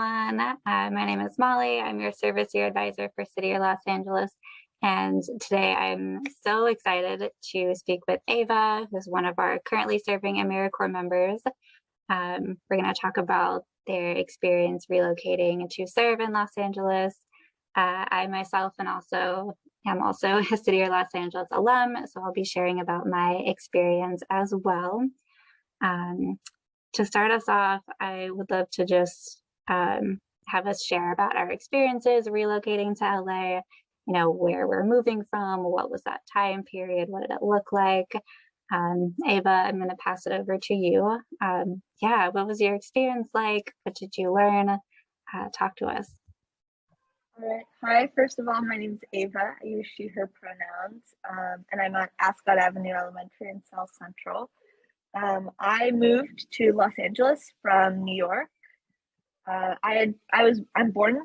everyone. My name is Molly. I'm your service year advisor for City of Los Angeles. And today I'm so excited to speak with Ava, who's one of our currently serving AmeriCorps members. We're going to talk about their experience relocating to serve in Los Angeles. I myself am also a City of Los Angeles alum, so I'll be sharing about my experience as well. To start us off, I would love to just have us share about our experiences relocating to LA, where we're moving from, what was that time period, what did it look like? Ava, I'm going to pass it over to you. What was your experience like? What did you learn? Talk to us. All right. Hi, first of all, my name is Ava. I use she, her pronouns, and I'm at Ascot Avenue Elementary in South Central. I moved to Los Angeles from New York. I was born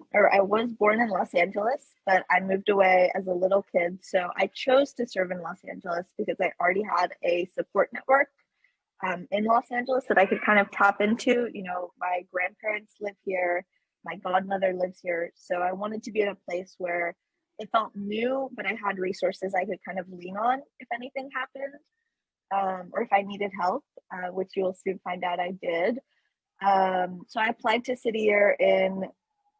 in Los Angeles, but I moved away as a little kid. So I chose to serve in Los Angeles because I already had a support network in Los Angeles that I could kind of tap into. My grandparents live here, my godmother lives here. So I wanted to be in a place where it felt new, but I had resources I could kind of lean on if anything happened. Or if I needed help, which you will soon find out I did. So I applied to City Year in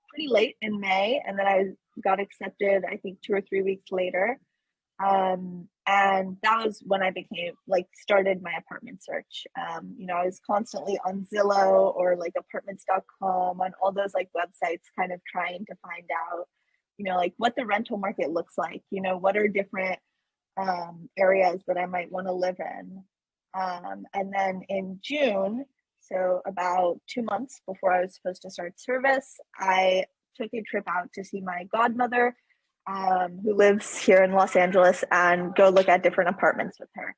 pretty late in May, and then I got accepted, I think 2 or 3 weeks later. And that was when I started my apartment search. I was constantly on Zillow or apartments.com, on all those websites, kind of trying to find out, what the rental market looks like, what are different areas that I might want to live in. And then in June, so about 2 months before I was supposed to start service, I took a trip out to see my godmother, who lives here in Los Angeles, and go look at different apartments with her.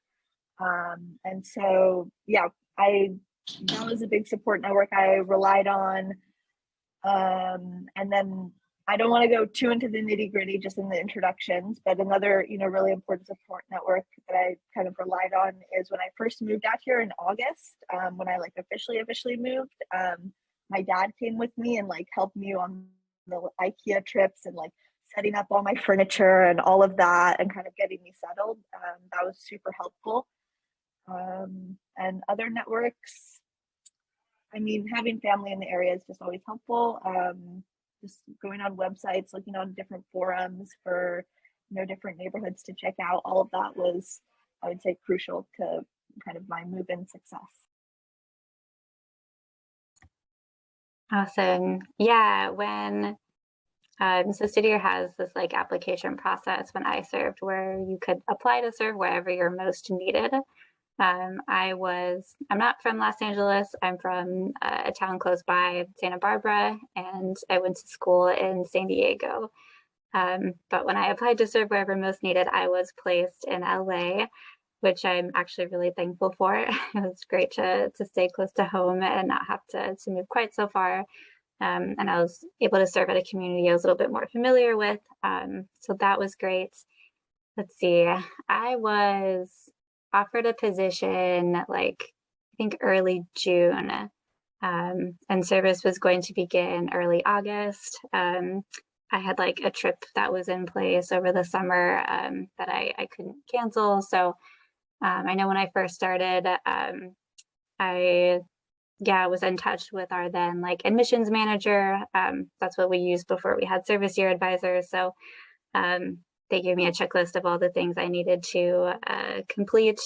And so, that was a big support network I relied on. And then I don't want to go too into the nitty gritty just in the introductions, but another, really important support network that I kind of relied on is when I first moved out here in August, when I officially moved, my dad came with me and helped me on the IKEA trips and setting up all my furniture and all of that and kind of getting me settled. That was super helpful. And other networks, having family in the area is just always helpful. Just going on websites, looking on different forums for, different neighborhoods to check out. All of that was, I would say, crucial to kind of my move-in success. Awesome. Yeah, when so City Year has this application process when I served where you could apply to serve wherever you're most needed. I'm not from Los Angeles. I'm from a town close by, Santa Barbara, and I went to school in San Diego. But when I applied to serve wherever most needed, I was placed in LA, which I'm actually really thankful for. It was great to stay close to home and not have to move quite so far. And I was able to serve at a community I was a little bit more familiar with. So that was great. Let's see, I was offered a position I think early June, and service was going to begin early August. I had a trip that was in place over the summer that I couldn't cancel. So I know when I first started, I was in touch with our then admissions manager. That's what we used before we had service year advisors. So they gave me a checklist of all the things I needed to complete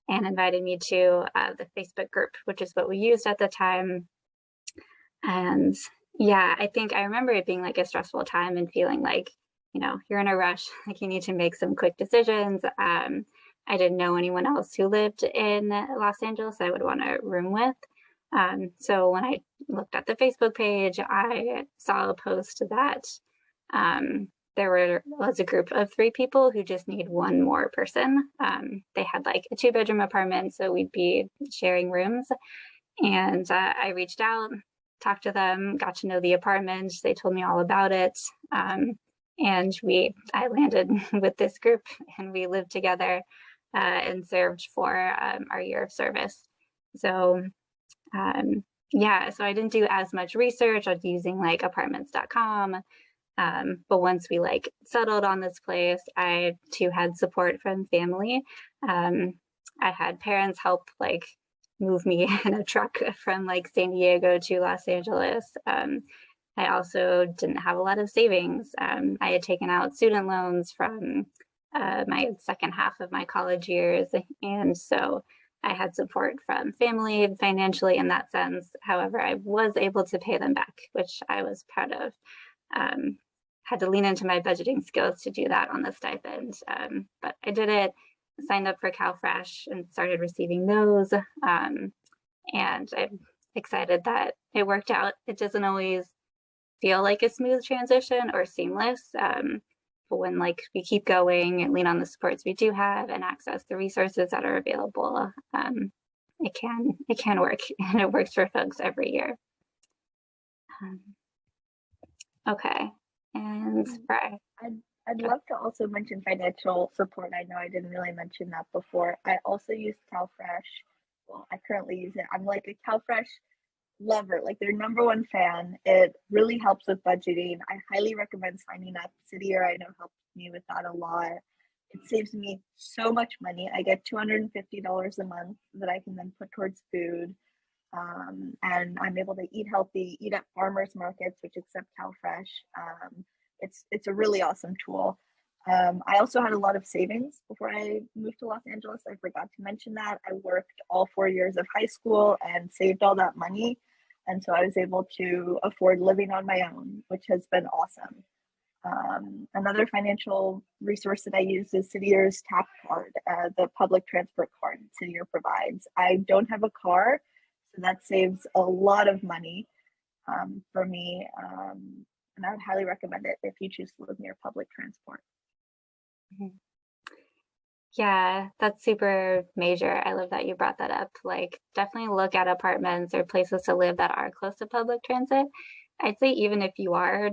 and invited me to the Facebook group, which is what we used at the time. And I think I remember it being a stressful time and feeling you're in a rush, you need to make some quick decisions. I didn't know anyone else who lived in Los Angeles I would want to room with. So when I looked at the Facebook page, I saw a post that there was a group of 3 people who just need one more person. They had a 2-bedroom apartment, so we'd be sharing rooms. And I reached out, talked to them, got to know the apartment. They told me all about it. And I landed with this group, and we lived together and served for our year of service. So yeah, so I didn't do as much research. I was using like apartments.com. But once we like settled on this place, I too had support from family. Um, I had parents help like move me in a truck from like San Diego to Los Angeles. I also didn't have a lot of savings. I had taken out student loans from my second half of my college years. And so I had support from family financially in that sense. However, I was able to pay them back, which I was proud of. Um, had to lean into my budgeting skills to do that on the stipend. But I did it, signed up for CalFresh and started receiving those. And I'm excited that it worked out. It doesn't always feel like a smooth transition or seamless. But when like we keep going and lean on the supports we do have and access the resources that are available, it can work, and it works for folks every year. Um, okay, and right. I'd love to also mention financial support. I know I didn't really mention that before. I also use CalFresh. Well, I currently use it. I'm like a CalFresh lover, like their number one fan. It really helps with budgeting. I highly recommend signing up. City Year I know helps me with that a lot. It saves me so much money. I get $250 a month that I can then put towards food. And I'm able to eat healthy, eat at farmers markets, which accept CalFresh. It's a really awesome tool. I also had a lot of savings before I moved to Los Angeles. I forgot to mention that. I worked all 4 years of high school and saved all that money. And so I was able to afford living on my own, which has been awesome. Another financial resource that I use is City Year's Tap Card, the public transport card City Year provides. I don't have a car, so that saves a lot of money for me. And I would highly recommend it if you choose to live near public transport. Yeah, that's super major. I love that you brought that up. Like, definitely look at apartments or places to live that are close to public transit. I'd say even if you are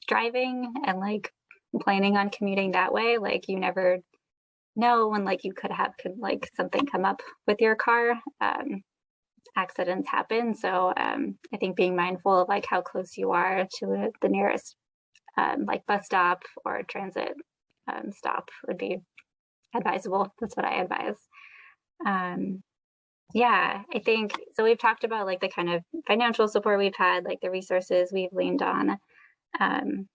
driving and like planning on commuting that way, like you never know when like you could like something come up with your car. Accidents happen. So I think being mindful of like how close you are to the nearest like bus stop or transit stop would be advisable. That's what I advise. Um, yeah, I think so. We've talked about like the kind of financial support we've had, like the resources we've leaned on. Um,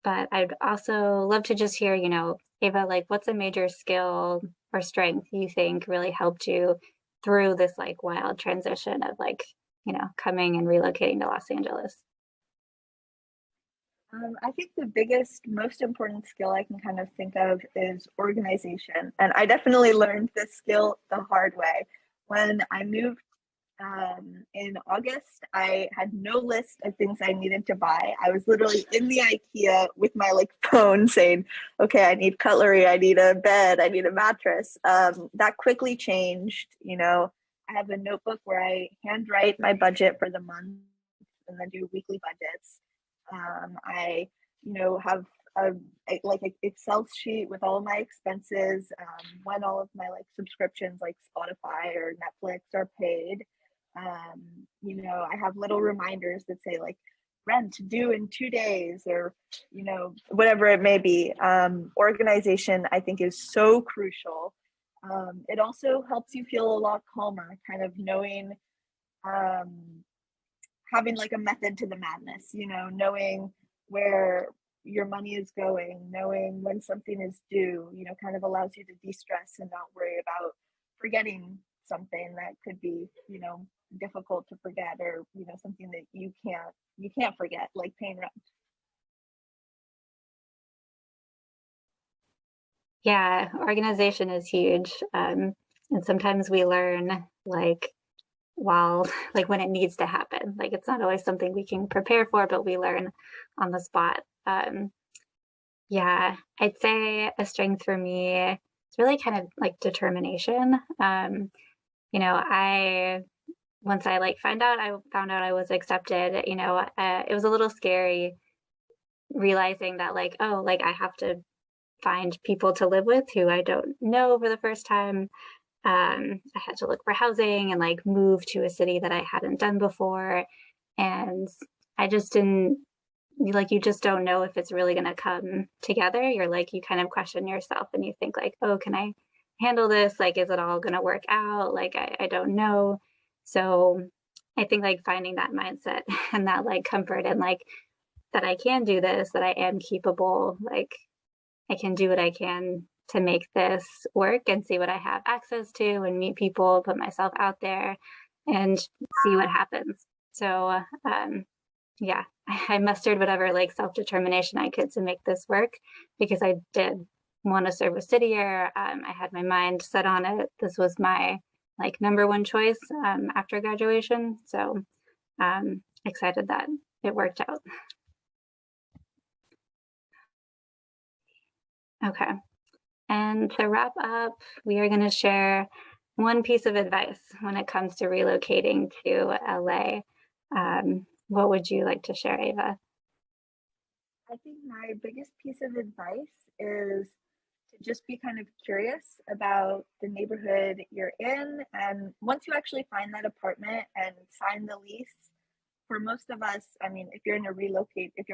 but I'd also love to just hear, Ava, like what's a major skill or strength you think really helped you through this like wild transition of like, coming and relocating to Los Angeles? I think the biggest, most important skill I can kind of think of is organization. And I definitely learned this skill the hard way. When I moved in August, I had no list of things I needed to buy. I was literally in the IKEA with my like phone saying, okay, I need cutlery, I need a bed, I need a mattress. That quickly changed. I have a notebook where I handwrite my budget for the month and then do weekly budgets. I, have like an Excel sheet with all of my expenses, when all of my like subscriptions like Spotify or Netflix are paid. I have little reminders that say like rent due in 2 days or, whatever it may be. Organization, I think, is so crucial. It also helps you feel a lot calmer, kind of knowing, having like a method to the madness, knowing where your money is going, knowing when something is due, kind of allows you to de-stress and not worry about forgetting something that could be, difficult to forget, or, something that you can't forget, like paying rent. Yeah, organization is huge. And sometimes we learn like while like when it needs to happen. Like it's not always something we can prepare for, but we learn on the spot. Yeah, I'd say a strength for me is really kind of like determination. I once I like found out I was accepted, it was a little scary realizing that like, oh, like I have to find people to live with who I don't know for the first time. I had to look for housing and like move to a city that I hadn't done before. And I just didn't like, you just don't know if it's really going to come together. You're like, you kind of question yourself and you think like, oh, can I handle this? Like, is it all going to work out? Like, I don't know. So I think like finding that mindset and that like comfort and like that I can do this, that I am capable, like I can do what I can to make this work and see what I have access to and meet people, put myself out there and see what happens. So, yeah, I mustered whatever like self-determination I could to make this work because I did want to serve a city year. I had my mind set on it. This was my like number one choice after graduation. So excited that it worked out. Okay. And to wrap up, we are going to share one piece of advice when it comes to relocating to LA. What would you like to share, Ava? I think my biggest piece of advice is to just be kind of curious about the neighborhood you're in. And once you actually find that apartment and sign the lease, for most of us, I mean, if you're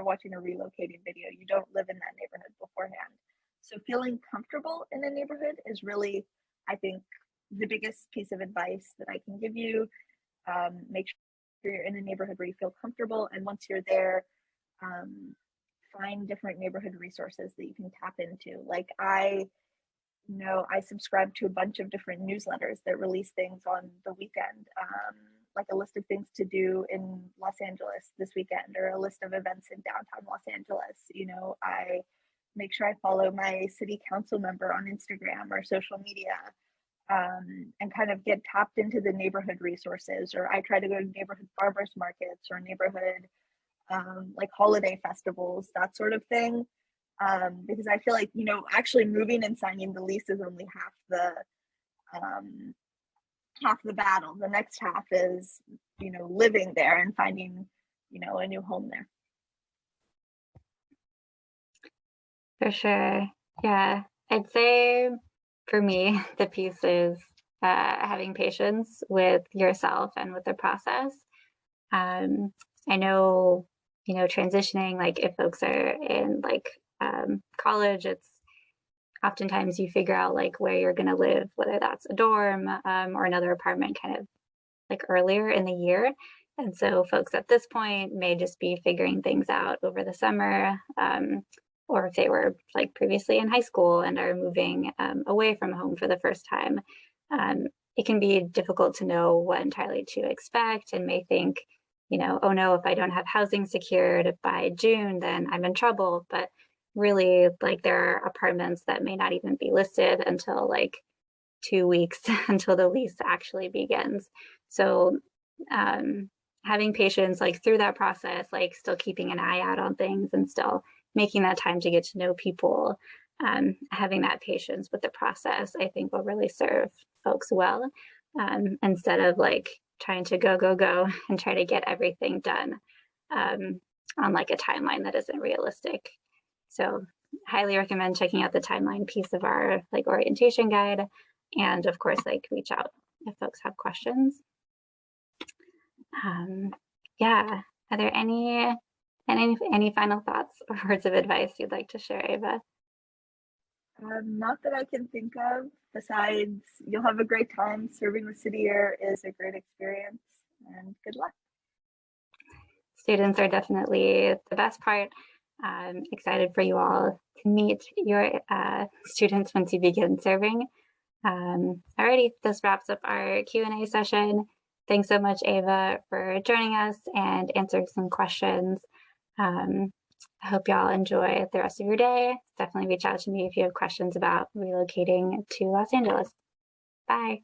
watching a relocating video, you don't live in that neighborhood beforehand. So feeling comfortable in a neighborhood is really, I think, the biggest piece of advice that I can give you. Make sure you're in a neighborhood where you feel comfortable. And once you're there, um, find different neighborhood resources that you can tap into. Like I subscribe to a bunch of different newsletters that release things on the weekend, like a list of things to do in Los Angeles this weekend, or a list of events in downtown Los Angeles. I make sure I follow my city council member on Instagram or social media, and kind of get tapped into the neighborhood resources. Or I try to go to neighborhood farmers markets or neighborhood like holiday festivals, that sort of thing. Because I feel like, actually moving and signing the lease is only um, half the battle. The next half is, living there and finding, a new home there. For sure. Yeah. I'd say for me, the piece is having patience with yourself and with the process. I know, transitioning, like if folks are in like college, it's oftentimes you figure out like where you're going to live, whether that's a dorm or another apartment kind of like earlier in the year. And so folks at this point may just be figuring things out over the summer, or if they were like previously in high school and are moving away from home for the first time. It can be difficult to know what entirely to expect and may think, oh no, if I don't have housing secured by June, then I'm in trouble. But really, like there are apartments that may not even be listed until like 2 weeks until the lease actually begins. So having patience like through that process, like still keeping an eye out on things and still making that time to get to know people, having that patience with the process, I think will really serve folks well, instead of like trying to go and try to get everything done on like a timeline that isn't realistic. So highly recommend checking out the timeline piece of our like orientation guide, and of course like reach out if folks have questions. Yeah, are there any final thoughts or words of advice you'd like to share, Ava? Not that I can think of. Besides, you'll have a great time. Serving the city year is a great experience, and good luck. Students are definitely the best part. I'm excited for you all to meet your students once you begin serving. Alrighty, this wraps up our Q&A session. Thanks so much, Ava, for joining us and answering some questions. I hope y'all enjoy the rest of your day. Definitely reach out to me if you have questions about relocating to Los Angeles. Bye.